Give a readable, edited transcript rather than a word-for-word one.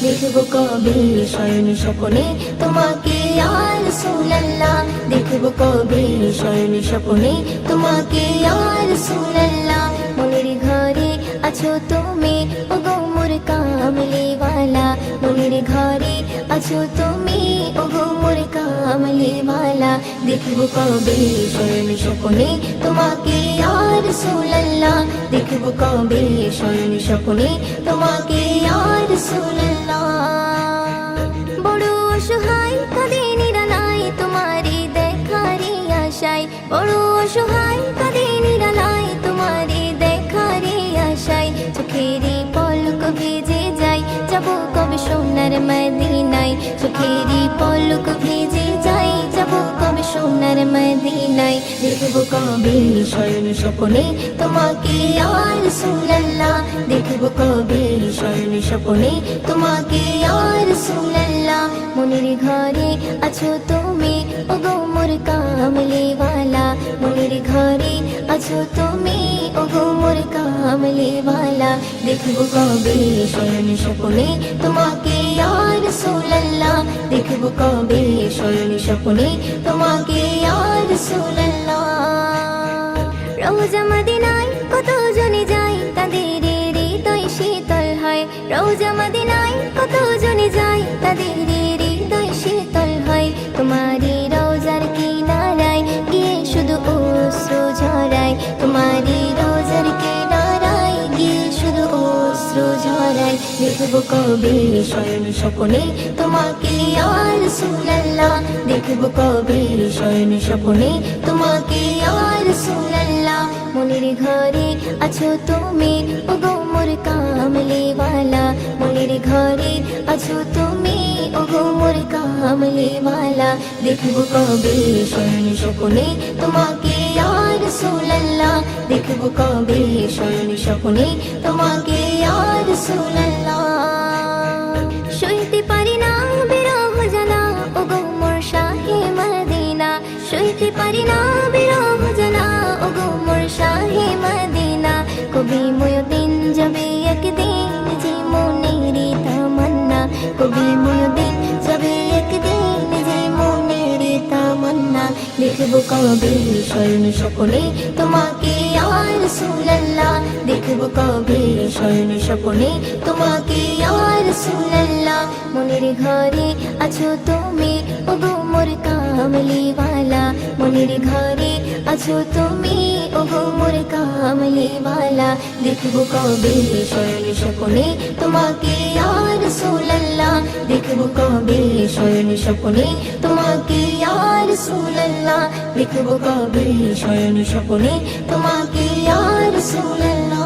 দেখব কবে শয়ন স্বপ্নে তোমাকে ইয়া রাসূলুল্লাহ, দেখব কবে শয়ন স্বপ্নে তোমাকে ইয়া রাসূলুল্লাহ। মনের ঘরে আছো তুমি ওগো মোর কামলিওয়ালা, মনের ঘরে আছো তুমি ওগো মোর কামলিওয়ালা। দেখব কবে শয়ন স্বপ্নে তোমাকে ইয়া রাসূলুল্লাহ, দেখব কবে শয়ন স্বপ্নে তোমাকে ইয়া রাসূলুল্লাহ। বড় অসহায় কাঁদে নিরালায় তোমারি দেখারি আশায়, বড় অসহায় কাঁদে নিরালায় তোমারি দেখারি আশায়। চোখেরই পলক ভিজে যায় যাব কবে সোনার মদিনায়, চোখেরই পলক ভিজে যায় যাব কবে সোনার মদিনায়। দেখব কবে শয়ন স্বপ্নে তোমাকে ইয়া রাসূলুল্লাহ, দেখব কবে শয়ন স্বপ্নে তোমাকে ইয়া রাসূলুল্লাহ। মনের ঘরে আছো তুমি ওগো মোর কামলিওয়ালা, মনের ঘরে আছো তুমি ওগো মোর কামলিওয়ালা। দেখব কবে শয়ন স্বপ্নে তোমাকে ইয়া রাসূলুল্লাহ, দেখব কবে শয়ন স্বপ্নে তোমাকে ইয়া রাসূলুল্লাহ। রওজা মদিনায় কত জনে যায় তাদের হৃদয় শীতল হয়, রওজা মদিনায় কত জনে যায় তাদের হৃদয় শীতল হয়। তোমারি রওজার কিনারায় গিয়ে শুধু অশ্রু ঝরায়, তোমারি রওজার কিনারায় গিয়ে শুধু অশ্রু ঝরায়। দেখব কবে শয়ন স্বপ্নে তোমাকে ইয়া রাসূলুল্লাহ, দেখব কবে শয়ন স্বপ্নে তোমাকে ইয়া রাসূলুল্লাহ। মনের ঘরে আছো তুমি ওগো মোর কামলিওয়ালা, মনের ঘরে আছো তুমি ওগো মোর কামলিওয়ালা। দেখব কবে শয়ন স্বপ্নে তোমাকে ইয়া রাসূলুল্লাহ, দেখব কবে শয়ন স্বপ্নে তোমাকে ইয়া রাসূলুল্লাহ। সইতে পারি না বিরহ জ্বালা ওগো মোর শাহে মদিনা, সইতে পারি না বিরহ জ্বালা ওগো মোর শাহে মদিনা। কবি মুয়ুদ্দিন যাবে একদিন যে মনেরই তামান্না, কবি মুয়ুদ্দিন যাবে একদিন যে মনেরই তামান্না। দেখব কবে শয়ন স্বপ্নে তোমাকে ইয়া রাসূলুল্লাহ, দেখব কবে শয়ন স্বপ্নে তোমাকে ইয়া রাসূলুল্লাহ। মনের ঘরে আছো তুমি ওগো মোর কামলিওয়ালা, মনের ঘরে আছো তুমি ওগো মোর কামলিওয়ালা। দেখব কবে শয়ন স্বপ্নে তোমাকে ইয়া রাসূলুল্লাহ, দেখব কবে শয়ন স্বপ্নে তোমাকে ইয়া রাসূলুল্লাহ, দেখব কবে শয়ন স্বপ্নে তোমাকে ইয়া রাসূলুল্লাহ।